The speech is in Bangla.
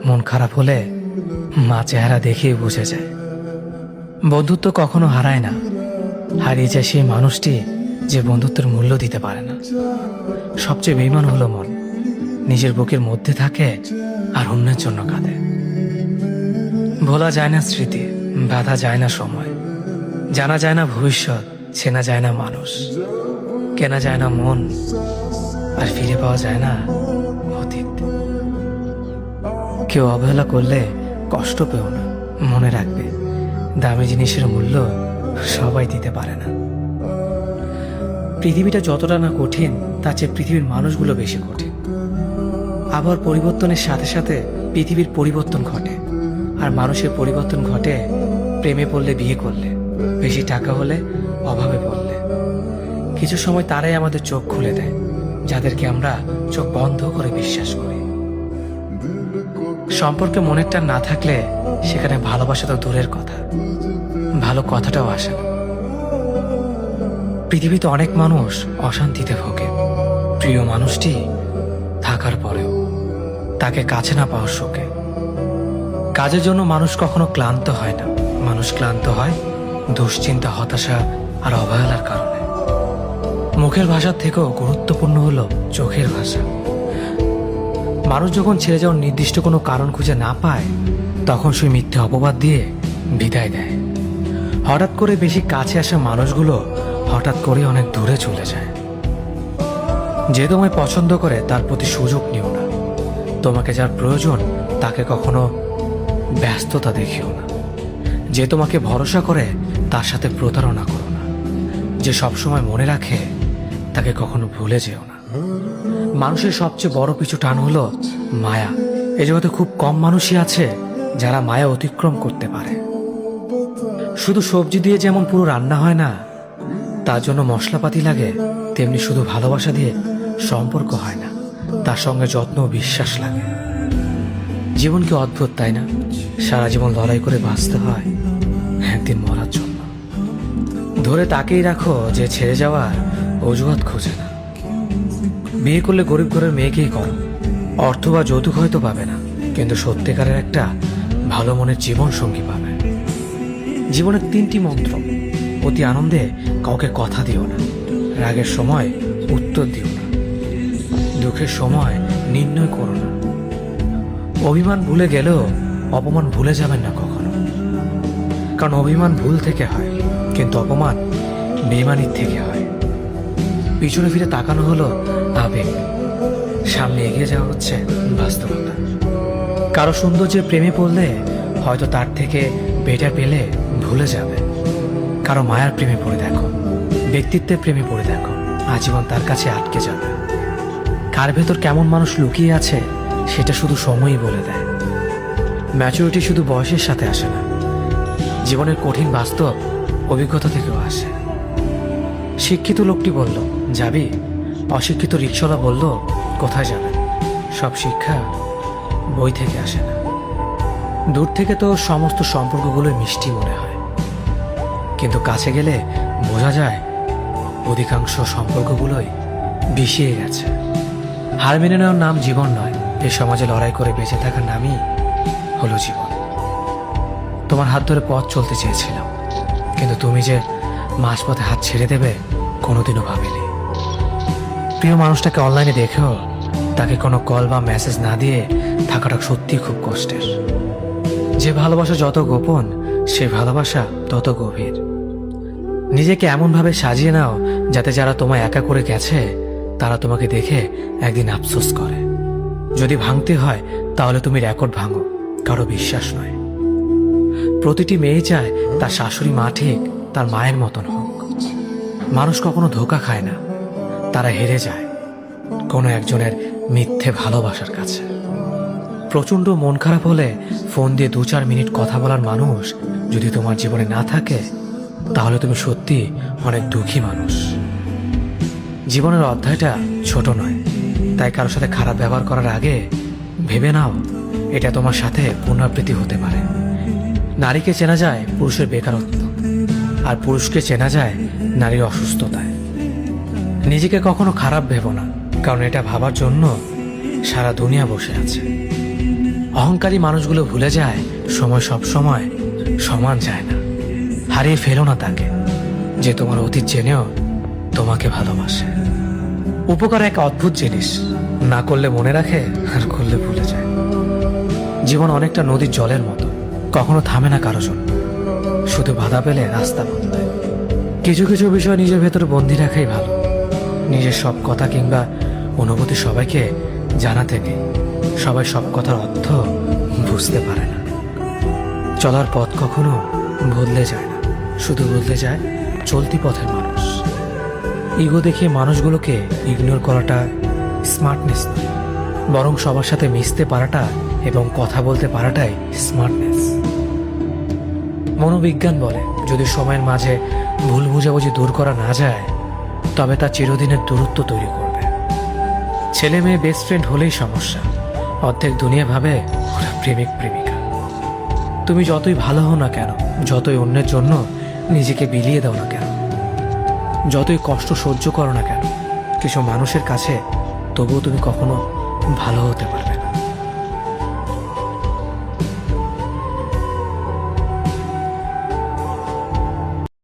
মন খারাপ হলে মা চেহারা দেখেই বুঝে যায়। বন্ধুত্ব কখনো হারায় না, হারিয়ে যায় সেই মানুষটি যে বন্ধুত্বের মূল্য দিতে পারে না। সবচেয়ে বেঈমান হলো মন, নিজের বুকের মধ্যে থাকে আর অন্যের জন্য কাঁদে। ভোলা যায় না স্মৃতি, বাধা যায় না সময়, জানা যায় না ভবিষ্যৎ, চেনা যায় না মানুষ, কেনা যায় না মন, আর ফিরে পাওয়া যায় না অতীত। কেউ অবহেলা করলে কষ্ট পেও না, মনে রাখবে দামি জিনিসের মূল্য সবাই দিতে পারে না। পৃথিবীটা যতটা না কঠিন, তার চেয়ে পৃথিবীর মানুষগুলো বেশি কঠিন। আবহাওয়ার পরিবর্তনের সাথে সাথে পৃথিবীর পরিবর্তন ঘটে, আর মানুষের পরিবর্তন ঘটে প্রেমে পড়লে, বিয়ে করলে, বেশি টাকা হলে, অভাবে পড়লে। কিছু সময় তারাই আমাদের চোখ খুলে দেয়, যাদেরকে আমরা চোখ বন্ধ করে বিশ্বাস করি। সম্পর্কে মনের টান না থাকলে সেখানে ভালোবাসা তো দূরের কথা, ভালো কথাটাও আসে না। পৃথিবীতে অনেক মানুষ অশান্তিতে ভোগে, প্রিয় মানুষটি থাকার পরেও তাকে কাছে না পাওয়ার শোকে। কাজের জন্য মানুষ কখনো ক্লান্ত হয় না, মানুষ ক্লান্ত হয় দুশ্চিন্তা, হতাশা আর অবহেলার কারণে। মুখের ভাষার থেকেও গুরুত্বপূর্ণ হলো চোখের ভাষা। মানুষ যখন ছেড়ে যাওয়ার নির্দিষ্ট কোনো কারণ খুঁজে না পায়, তখন সে মিথ্যে অপবাদ দিয়ে বিদায় দেয়। হঠাৎ করে বেশি কাছে আসা মানুষগুলো হঠাৎ করে অনেক দূরে চলে যায়। যে তোমায় পছন্দ করে তার প্রতি সুযোগ নিও না, তোমাকে যার প্রয়োজন তাকে কখনো ব্যস্ততা দেখিও না। যে তোমাকে ভরসা করে তার সাথে প্রতারণা করো না। যে সবসময় মনে রাখে তাকে কখনো ভুলে যেও না। মানুষের সবচেয়ে বড় পিছু টান হলো মায়া। এ জগতে খুব কম মানুষই আছে যারা মায়া অতিক্রম করতে পারে। শুধু সবজি দিয়ে যেমন পুরো রান্না হয় না, তার জন্য মশলাপাতি লাগে, তেমনি শুধু ভালোবাসা দিয়ে সম্পর্ক হয় না, তার সঙ্গে যত্ন ও বিশ্বাস লাগে। জীবন কি অদ্ভুত, তাই না? সারা জীবন লড়াই করে বাঁচতে হয় একদিন মরার জন্য। ধরে তাকেই রাখো যে ছেড়ে যাওয়ার অজুহাত খোঁজে না। বিয়ে করলে গরিব ঘরের মেয়েকেই করো, অর্থ বা যৌতুক হয়তো পাবে না, কিন্তু সত্যিকারের একটা ভালো মনের জীবন সঙ্গী পাবে। জীবনের 3টি মন্ত্র: অতি আনন্দে কাউকে কথা দিও না, রাগের সময় উত্তর দিও না, দুঃখের সময় নির্ণয় করো না। অভিমান ভুলে গেলেও অপমান ভুলে যাবেন না কখনো, কারণ অভিমান ভুল থেকে হয়, কিন্তু অপমান বেইমানির থেকে হয়। পিছনে ফিরে তাকানো হলো আবেগ, সামনে এগিয়ে যাওয়া হচ্ছে বাস্তবতা। কারো সৌন্দর্যের প্রেমে পড়লে হয়তো তার থেকে বেটার পেলে ভুলে যাবে। কারো মায়ার প্রেমে পড়ে দেখো, ব্যক্তিত্বের প্রেমে পড়ে দেখো, আজীবন তার কাছে আটকে যাবে। কার ভেতর কেমন মানুষ লুকিয়ে আছে সেটা শুধু সময়ই বলে দেয়। ম্যাচুরিটি শুধু বয়সের সাথে আসে না, জীবনের কঠিন বাস্তব অভিজ্ঞতা থেকেও আসে। শিক্ষিত লোকটি বলল, যাবি? অশিক্ষিত রিক্সাওয়ালা বলল, কোথায় যাবে? সব শিক্ষা বই থেকে আসে না। দূর থেকে তো সমস্ত সম্পর্কগুলোই মিষ্টি মনে হয়, কিন্তু কাছে গেলে বোঝা যায় অধিকাংশ সম্পর্কগুলোই বিষিয়ে গেছে। হার মেনে নেওয়ার নাম জীবন নয়, এই সমাজে লড়াই করে বেঁচে থাকার নামই হলো জীবন। তোমার হাত ধরে পথ চলতে চেয়েছিলাম, কিন্তু তুমি যে মাঝপথে হাত ছেড়ে দেবে কোনোদিনও ভাবিনি। প্রিয় মানুষটাকে অনলাইনে দেখেও তাকে কোনো কল বা মেসেজ না দিয়ে থাকাটা সত্যিই খুব কষ্টের। যে ভালোবাসা যত গোপন, সে ভালোবাসা তত গভীর। নিজেকে এমনভাবে সাজিয়ে নাও যাতে যারা তোমায় একা করে গেছে তারা তোমাকে দেখে একদিন আফসোস করে। যদি ভাঙতে হয় তাহলে তুমি রেকর্ড ভাঙো, কারো বিশ্বাস নয়। প্রতিটি মেয়ে চায় তার শাশুড়ি মা ঠিক তার মায়ের মতন হোক। মানুষ কখনো ধোঁকা খায় না, তারা হেরে যায় কোনো একজনের মিথ্যে ভালোবাসার কাছে। প্রচণ্ড মন খারাপ হলে ফোন দিয়ে 2-4 মিনিট কথা বলার মানুষ যদি তোমার জীবনে না থাকে, তাহলে তুমি সত্যি অনেক দুঃখী মানুষ। জীবনের অধ্যায়টা ছোট নয়, তাই কারোর সাথে খারাপ ব্যবহার করার আগে ভেবে নাও এটা তোমার সাথে পুনরাবৃত্তি হতে পারে। নারীকে চেনা যায় পুরুষের বেকারত্ব, আর পুরুষকে চেনা যায় নারীর অসুস্থতায়। নিজেকে কখনো খারাপ ভেবো না, কারণ এটা ভাবার জন্য সারা দুনিয়া বসে আছে। অহংকারী মানুষগুলো ভুলে যায় সময় সব সময় সমান যায় না। হারিয়ে ফেলো না তাকে যে তোমার অতীত জেনেও তোমাকে ভালোবাসে। উপকার এক অদ্ভুত জিনিস, না করলে মনে রাখে আর করলে ভুলে যায়। জীবন অনেকটা নদীর জলের মতো, কখনো থামে না কারো জন্য, শুধু বাধা পেলে রাস্তা বদলায়। কিছু কিছু বিষয় নিজের ভেতরে বন্দি রাখাই ভালো। নিজের সব কথা কিংবা অনুভূতি সবাইকে জানাতে নেই। সবাই সব কথার অর্থ বুঝতে পারে না। চলার পথ কখনো বদলে যায় না, শুধু বদলে যায় চলতি পথের মানুষ। ইগো দেখিয়ে মানুষগুলোকে ইগনোর করাটা স্মার্টনেস নয়, বরং সবার সাথে মিশতে পারাটা এবং কথা বলতে পারাটাই স্মার্টনেস। মনোবিজ্ঞান বলে যদি সময়ের মাঝে ভুল বুঝাবুঝি দূর করা না যায় তবে তা চিরদিনের দূরত্ব তৈরি করবে। ছেলে মেয়ে বেস্ট ফ্রেন্ড হলেই সমস্যা, অর্ধেক দুনিয়া ভাবে ওরা প্রেমিক প্রেমিকা। তুমি যতই ভালো হও না কেন, যতই অন্যের জন্য নিজেকে বিলিয়ে দাও না কেন, যতই কষ্ট সহ্য করো না কেন, কিছু মানুষের কাছে তবুও তুমি কখনো ভালো হতে পারবে না।